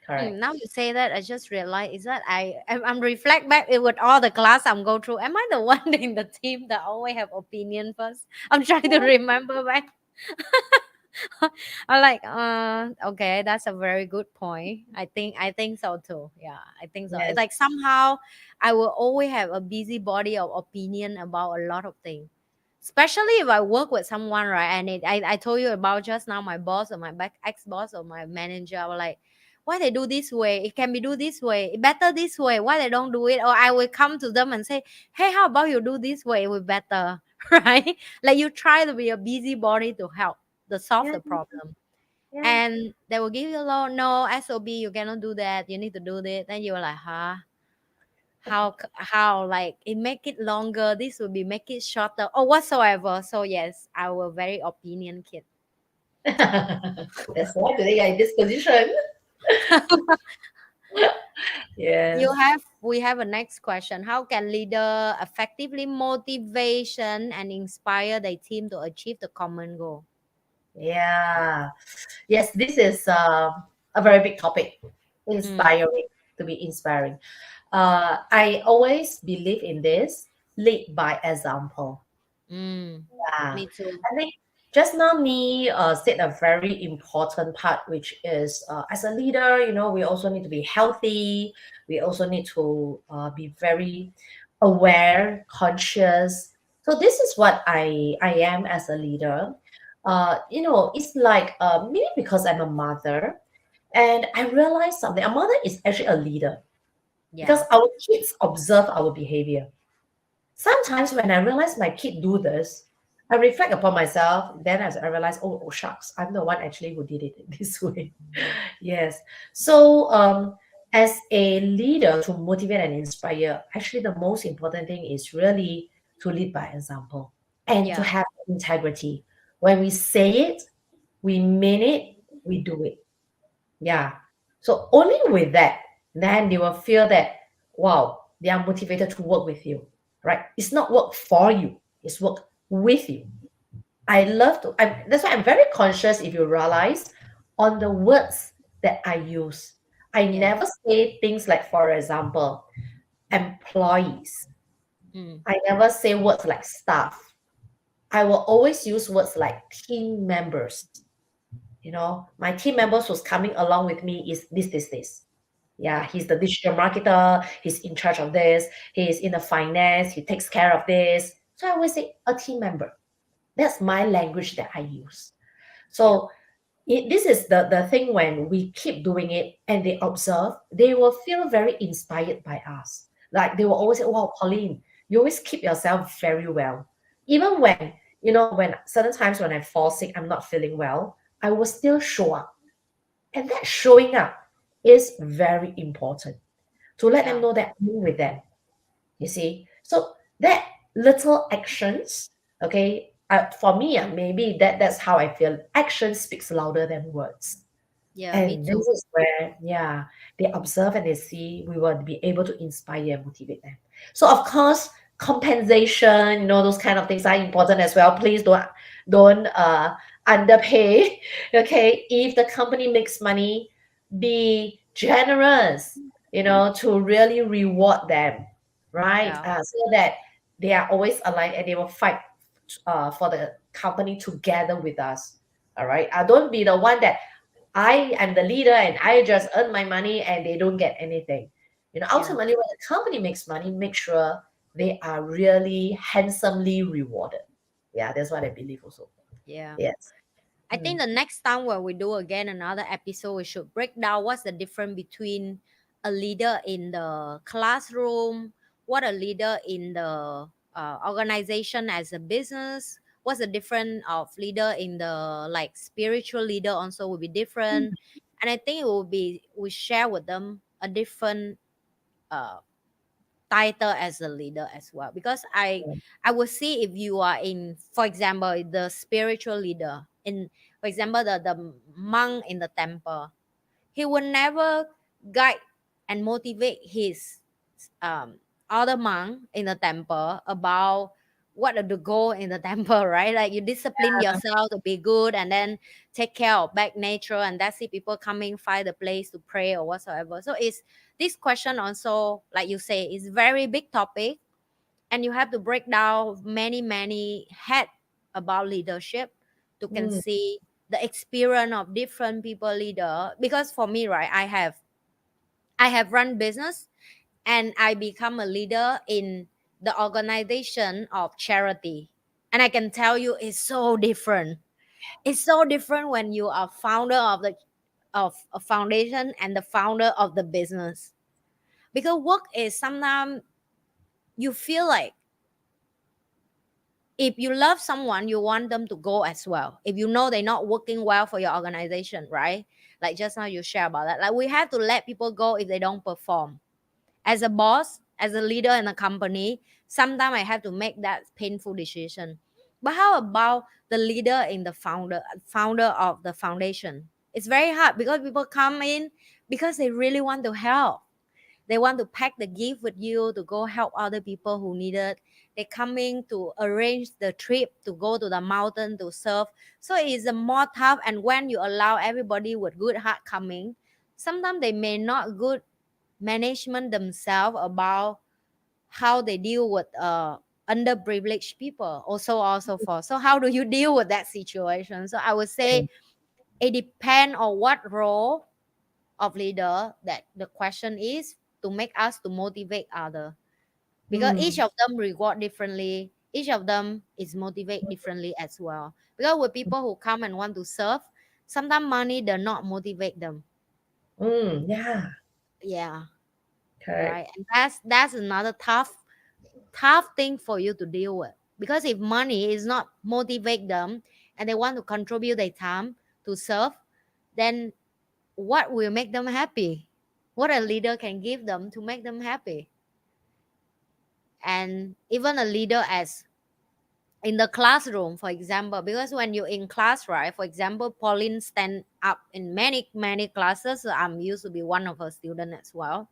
S1: correct.
S2: Now you say that, I just realized is that I'm reflect back with all the class I'm go through. Am I the one in the team that always have opinion first? I'm trying to remember back. I'm like, okay, that's a very good point. I think so too. Yeah, I think so. It's
S1: Yes.
S2: like somehow I will always have a busy body of opinion about a lot of things. Especially if I work with someone, right? And I told you about just now my boss or my back ex boss or my manager. I was like, why they do this way, it can be do this way, it better this way, why they don't do it? Or I will come to them and say, hey, how about you do this way, it will better. Right? Like you try to be a busybody to help to solve
S1: Yeah,
S2: the problem,
S1: yeah.
S2: and they will give you a law, no, SOB, you cannot do that, you need to do this. Then you're like, huh? How, like it make it longer, this will be make it shorter or whatsoever. So yes, I will very opinion kid.
S1: That's why today you're in this position. Yes.
S2: We have a next question. How can leader effectively motivation and inspire their team to achieve the common goal?
S1: Yeah. Yes, this is a very big topic.
S2: Mm,
S1: Inspiring, to be inspiring. I always believe in this lead by example.
S2: mm,
S1: Yeah.
S2: me too.
S1: I think just now Nhi said a very important part, which is as a leader, we also need to be healthy. We also need to be very aware, conscious. So this is what I am as a leader. It's like maybe because I'm a mother, and I realized something. A mother is actually a leader because
S2: Yeah,
S1: our kids observe our behavior. Sometimes when I realize my kid do this, I reflect upon myself. Then as I realize, oh shucks, I'm the one actually who did it this way. Yes. So as a leader to motivate and inspire, actually the most important thing is really to lead by example and to
S2: yeah,
S1: have integrity. When we say it, we mean it, we do it. Yeah. So only with that, then they will feel that, wow, they are motivated to work with you, right? It's not work for you, it's work with you. That's why I'm very conscious, if you realize, on the words that I use. I
S2: yes,
S1: never say things like, for example, employees.
S2: mm,
S1: I never say words like staff. I will always use words like team members. My team members who's coming along with me is this. Yeah, he's the digital marketer, he's in charge of this, he's in the finance, he takes care of this. So I always say a team member. That's my language that I use.
S2: yeah,
S1: So this is the thing. When we keep doing it and they observe, they will feel very inspired by us. Like they will always say, wow, Pauline, you always keep yourself very well. Even when certain times when I fall sick, I'm not feeling well, I will still show up. And that showing up is very important to let them
S2: yeah,
S1: know that I'm with them. You see? So that little actions, okay, for me, maybe that's how I feel. Action speaks louder than words.
S2: yeah, me
S1: And
S2: too.
S1: this is where, yeah, they observe and they see, we will be able to inspire and motivate them. So of course, compensation, those kind of things are important as well. Please don't underpay. Okay. If the company makes money, be generous, to really reward them, right?
S2: Yeah,
S1: So that they are always aligned and they will fight for the company together with us. All right. Don't be the one that I am the leader and I just earn my money and they don't get anything.
S2: yeah,
S1: Ultimately, when the company makes money, make sure they are really handsomely rewarded. Yeah, that's what I believe also.
S2: yeah.
S1: Yes.
S2: I think
S1: Mm.
S2: the next time when we do again another episode, we should break down what's the difference between a leader in the classroom, what a leader in the organization as a business, what's the difference of leader in the like spiritual leader also will be different. And I think it will be we share with them a different uh, title as a leader as well, because I will see if you are in, for example, the spiritual leader in, for example, the monk in the temple, he will never guide and motivate his um, other monk in the temple about what are the goal in the temple, right? Like you discipline yourself to be good and then take care of back nature, and that's it, people coming find the place to pray or whatsoever. So it's this question also, like you say, is very big topic, and you have to break down many head about leadership to can
S1: Mm.
S2: see the experience of different people leader. Because for me, right, I have run business and I become a leader in the organization of charity. And I can tell you it's so different. It's so different when you are founder of the of a foundation and the founder of the business. Because work is sometimes you feel like if you love someone, you want them to go as well. If you know they're not working well for your organization, right? Like just now you share about that. Like we have to let people go if they don't perform. As a boss, as a leader in a company, sometimes I have to make that painful decision. But how about the leader in the founder of the foundation? It's very hard because people come in because they really want to help. They want to pack the gift with you to go help other people who need it. They coming to arrange the trip to go to the mountain to serve. So it's a more tough. And when you allow everybody with good heart coming, sometimes they may not good management themselves about how they deal with underprivileged people also for. So how do you deal with that situation? So I would say it depends on what role of leader that the question is to make us to motivate other, because each
S1: Mm.
S2: of them reward differently, each of them is motivate differently as well. Because with people who come and want to serve, sometimes money does not motivate them.
S1: Mm. Yeah.
S2: Yeah,
S1: Correct.
S2: right. And that's another tough thing for you to deal with, because if money is not motivate them and they want to contribute their time to serve, then what will make them happy? What a leader can give them to make them happy? And even a leader as in the classroom, for example, because when you're in class, right, for example, Pauline stand up in many classes. So I'm used to be one of her students as well,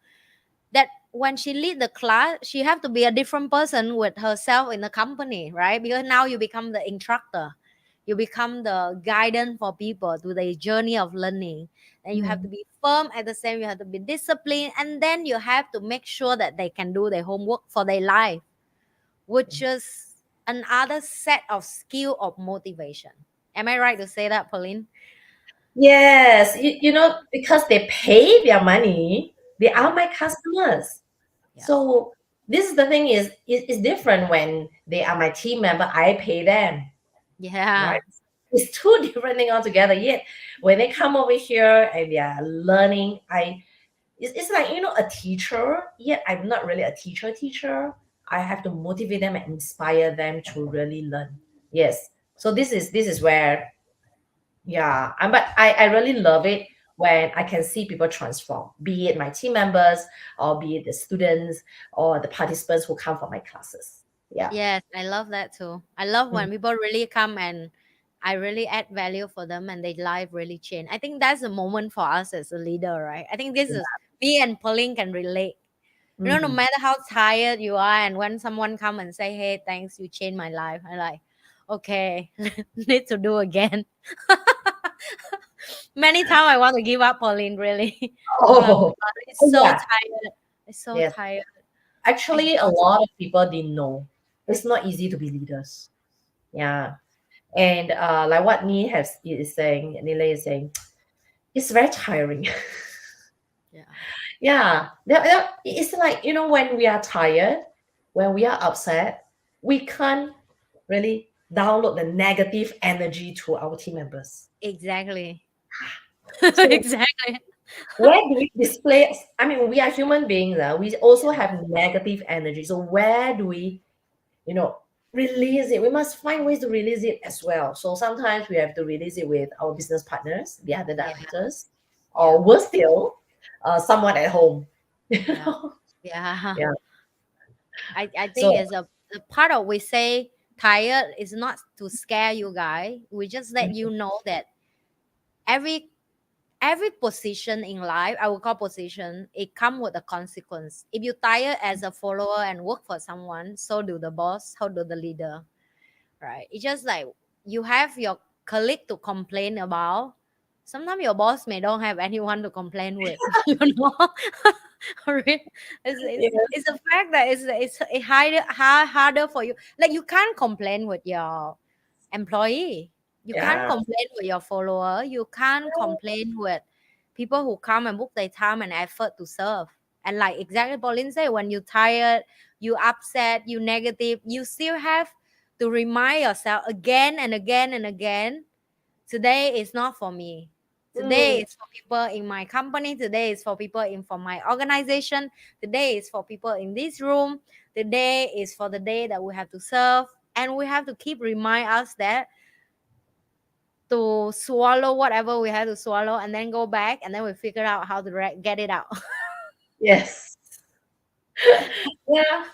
S2: that when she lead the class, she have to be a different person with herself in the company, right? Because now you become the instructor, you become the guidance for people to their journey of learning. And you have to
S1: Mm.
S2: be firm at the same, you have to be disciplined, and then you have to make sure that they can do their homework for their life, which is another set of skill of motivation. Am I right to say that, Pauline?
S1: Yes, because they pay their money, they are
S2: Yeah,
S1: my customers.
S2: yeah,
S1: So this is the thing is it's different when they are my team member, I pay them,
S2: yeah,
S1: right? It's two different things altogether. Yet when they come over here and they are learning, it's like a teacher. Yet I'm not really a teacher. I have to motivate them and inspire them to really learn. Yes. So this is where, yeah, but I really love it when I can see people transform, be it my team members or be it the students or the participants who come for my classes. Yeah.
S2: yes, I love that too. I love
S1: Mm.
S2: when people really come and I really add value for them and their life really change. I think that's a moment for us as a leader, right? I think this
S1: Yeah.
S2: is me and Pauline can relate. No
S1: Mm.
S2: matter how tired you are, and when someone come and say, "Hey, thanks, you changed my life," I like, okay, need to do again. Many times I want to give up, Pauline. Really, I'm like, oh my
S1: Oh,
S2: God, it's
S1: oh
S2: so
S1: yeah.
S2: tired. It's so
S1: Yes.
S2: tired.
S1: Actually, a
S2: Exhausted.
S1: lot of people didn't know. It's not easy to be leaders. Yeah. And like what NhiLe is saying, it's very tiring.
S2: Yeah.
S1: Yeah, it's like, when we are tired, when we are upset, we can't really download the negative energy to our team members.
S2: Exactly.
S1: So
S2: Exactly.
S1: where do we display? I mean, we are human beings. We also
S2: Yeah.
S1: have negative energy. So where do we, you know, release it? We must find ways to release it as well. So sometimes we have to release it with our business partners, the other
S2: Yeah.
S1: directors,
S2: Yeah.
S1: or worse still, someone at home. You
S2: Yeah.
S1: know?
S2: Yeah.
S1: Yeah.
S2: I think
S1: So
S2: it's a part of we say tired is not to scare you guys. We just let you know that every every position in life, I will call position, it come with a consequence. If you tired as a follower and work for someone, so do the boss, so do the leader, right? It's just like you have your colleague to complain about. Sometimes your boss may don't have anyone to complain with, you know. Really? It's a fact that it's harder for you. Like you can't complain with your employee. You can't
S1: yeah.
S2: complain with your follower. You can't complain with people who come and book their time and effort to serve. And like exactly Pauline said, when you're tired, you upset, you negative, you still have to remind yourself again and again and again, today is not for me. Today
S1: Mm,
S2: is for people in my company. Today is for people in for my organization. Today is for people in this room. Today is for the day that we have to serve. And we have to keep remind us that to swallow whatever we have to swallow and then go back and then we figure out how to get it out.
S1: yes. Yeah.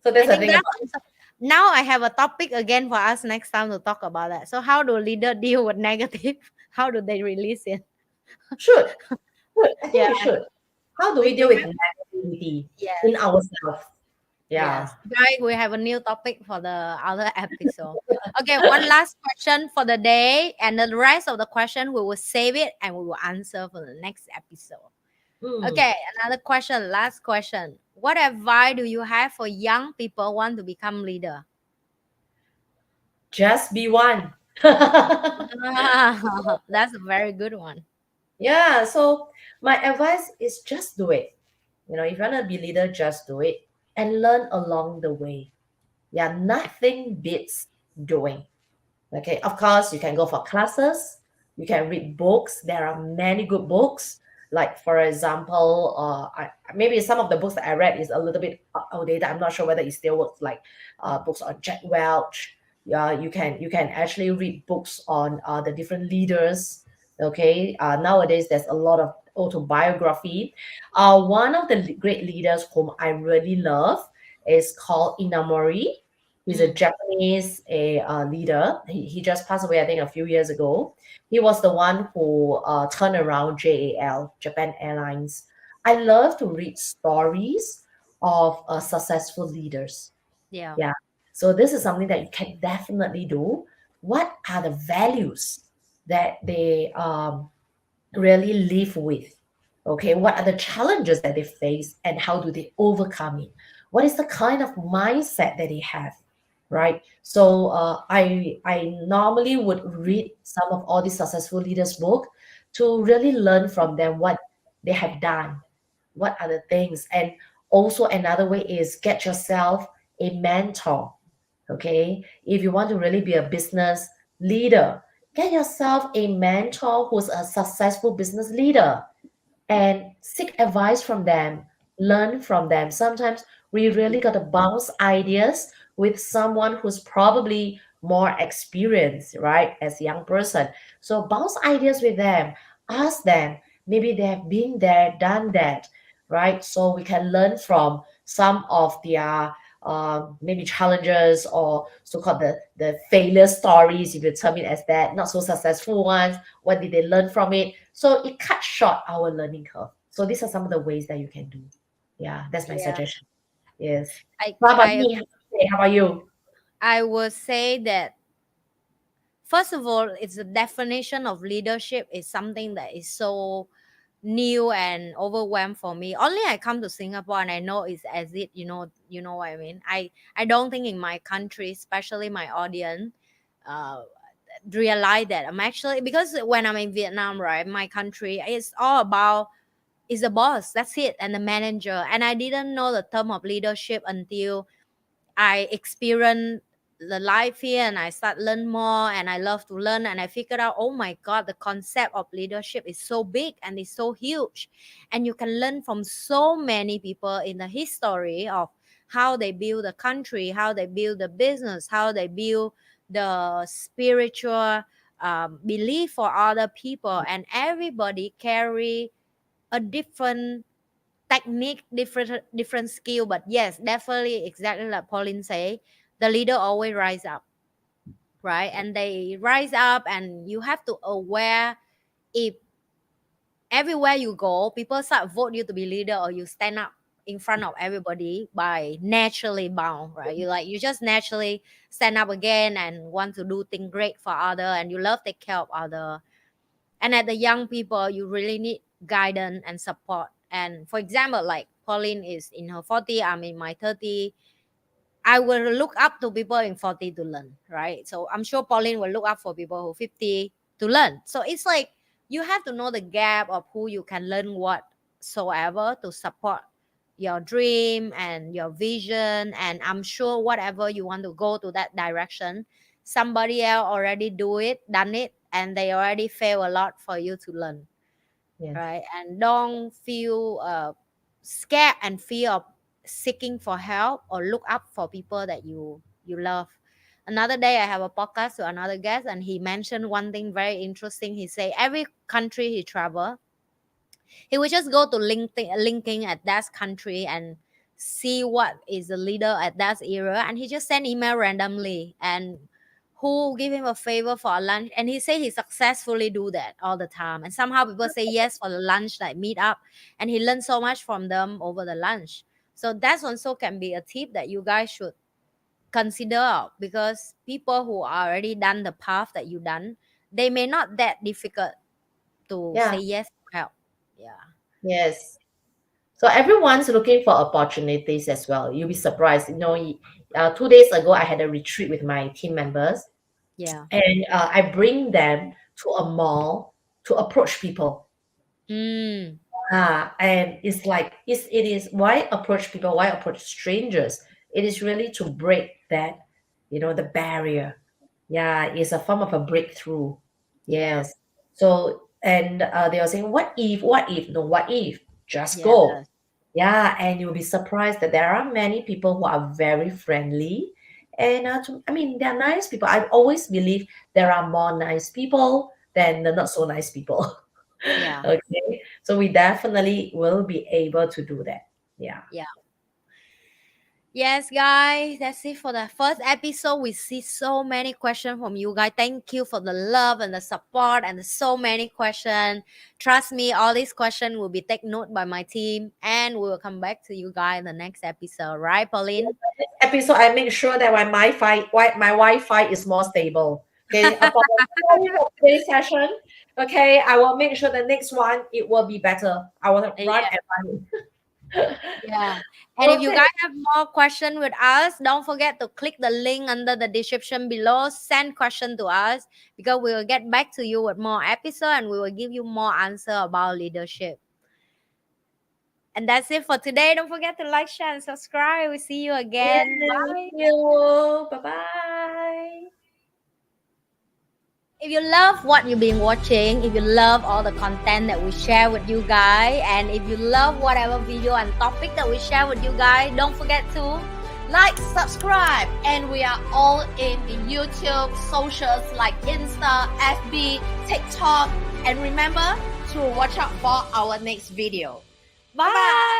S1: So
S2: I
S1: that's the
S2: think
S1: thing
S2: that
S1: about
S2: now I have a topic again for us next time to talk about that. So how do leader deal with negative? How do they release it?
S1: should. Should. I think
S2: Yeah,
S1: we should. How do we
S2: we
S1: deal with
S2: have,
S1: negativity in
S2: yes.
S1: ourselves? Yeah.
S2: Yes, guys, we have a new topic for the other episode. Okay, one last question for the day, and the rest of the question we will save it and we will answer for the next episode.
S1: Mm,
S2: Okay, another question, last question. What advice do you have for young people want to become leader?
S1: just be one.
S2: That's a very good one.
S1: Yeah. So my advice is just do it. If you want to be leader, just do it and learn along the way. Yeah, nothing beats doing. Okay, of course, you can go for classes, you can read books. There are many good books. Like, for example, maybe some of the books that I read is a little bit outdated. I'm not sure whether it still works. Like books on Jack Welch. Yeah, you can actually read books on the different leaders. Okay, nowadays there's a lot of autobiography. One of the great leaders whom I really love is called Inamori. He's a
S2: Mm,
S1: Japanese leader. He just passed away, I think, a few years ago. He was the one who turned around JAL, Japan Airlines. I love to read stories of successful leaders.
S2: yeah,
S1: Yeah. So this is something that you can definitely do. What are the values that they really live with? Okay, what are the challenges that they face and how do they overcome it? What is the kind of mindset that they have? Right. So I normally would read some of all these successful leaders' book to really learn from them what they have done, what are the things, and also another way is get yourself a mentor. Okay, if you want to really be a business leader, get yourself a mentor who's a successful business leader and seek advice from them, learn from them. Sometimes we really got to bounce ideas with someone who's probably more experienced, right, as a young person. So bounce ideas with them, ask them. Maybe they have been there, done that, right? So we can learn from some of their maybe challenges or so-called the failure stories, if you term it as that, not so successful ones. What did they learn from it? So it cuts short our learning curve. So these are some of the ways that you can do. Yeah, that's my
S2: yeah.
S1: suggestion. Yes.
S2: I
S1: How about
S2: I
S1: me? How about you?
S2: I would say that first of all, it's the definition of leadership is something that is so new and overwhelmed for me. Only I come to Singapore and I know it's as it, you know what I mean. I don't think in my country, especially my audience, uh, realize that I'm actually, because when I'm in Vietnam, right, my country, it's all about is the boss. That's it, and the manager. And I didn't know the term of leadership until I experienced the life here and I start learn more and I love to learn and I figured out, oh my god, the concept of leadership is so big and it's so huge, and you can learn from so many people in the history of how they build the country, how they build the business, how they build the spiritual belief for other people, and everybody carry a different technique, different skill. But yes, definitely, exactly like Pauline say, the leader always rise up, right? And they rise up and you have to aware if everywhere you go people start vote you to be leader or you stand up in front of everybody by naturally bound, right? You just naturally stand up again and want to do things great for other and you love take care of other. And at the young people you really need guidance and support. And for example, like Pauline is in her 40, I'm in my 30. I will look up to people in 40 to learn, right? So I'm sure Pauline will look up for people who 50 to learn. So it's like you have to know the gap of who you can learn whatsoever to support your dream and your vision. And I'm sure whatever you want to go to that direction, somebody else already done it, and they already fail a lot for you to learn.
S1: Yes.
S2: Right? And don't feel scared and fear of seeking for help or look up for people that you love. Another day I have a podcast with another guest, and he mentioned one thing very interesting. He say every country he travel, he would just go to linking at that country and see what is the leader at that era, and he just send email randomly and who give him a favor for a lunch, and he say he successfully do that all the time, and somehow people say yes for the lunch, like meet up, and he learned so much from them over the lunch. So that's also can be a tip that you guys should consider, because people who already done the path that you done, they may not that difficult to say
S1: Yeah.
S2: yes to help. Yeah.
S1: Yes. So everyone's looking for opportunities as well. You'll be surprised. 2 days ago, I had a retreat with my team members,
S2: Yeah.
S1: and I bring them to a mall to approach people. And it's like it is why approach people, why approach strangers? It is really to break that, the barrier. Yeah, it's a form of a breakthrough.
S2: Yeah.
S1: Yes. So and they were saying, what if? No, what if? Just go.
S2: Yes.
S1: Yeah, and you'll be surprised that there are many people who are very friendly. And they're nice people. I always believe there are more nice people than the not so nice people.
S2: Yeah.
S1: Okay, so we definitely will be able to do that. Yeah.
S2: Yeah. Yes, guys, that's it for the first episode. We see so many questions from you guys. Thank you for the love and the support and so many questions. Trust me, all these questions will be taken note by my team, and we will come back to you guys in the next episode. Right, Pauline?
S1: Episode, I make sure that my Wi-Fi is more stable. Okay, apologize for today's session. Okay, I will make sure the next one it will be better. I will run and run.
S2: Yeah. And if you
S1: Okay.
S2: guys have more questions with us, don't forget to click the link under the description below. Send question to us, because we will get back to you with more episode, and we will give you more answer about leadership. And that's it for today. Don't forget to like, share, and subscribe. We'll see you again. Bye.
S1: Thank you. Bye-bye.
S2: If you love what you've been watching, if you love all the content that we share with you guys, and if you love whatever video and topic that we share with you guys, don't forget to
S3: like, subscribe, and we are all in the YouTube, socials like Insta, FB, TikTok, and remember to watch out for our next video. Bye. Bye.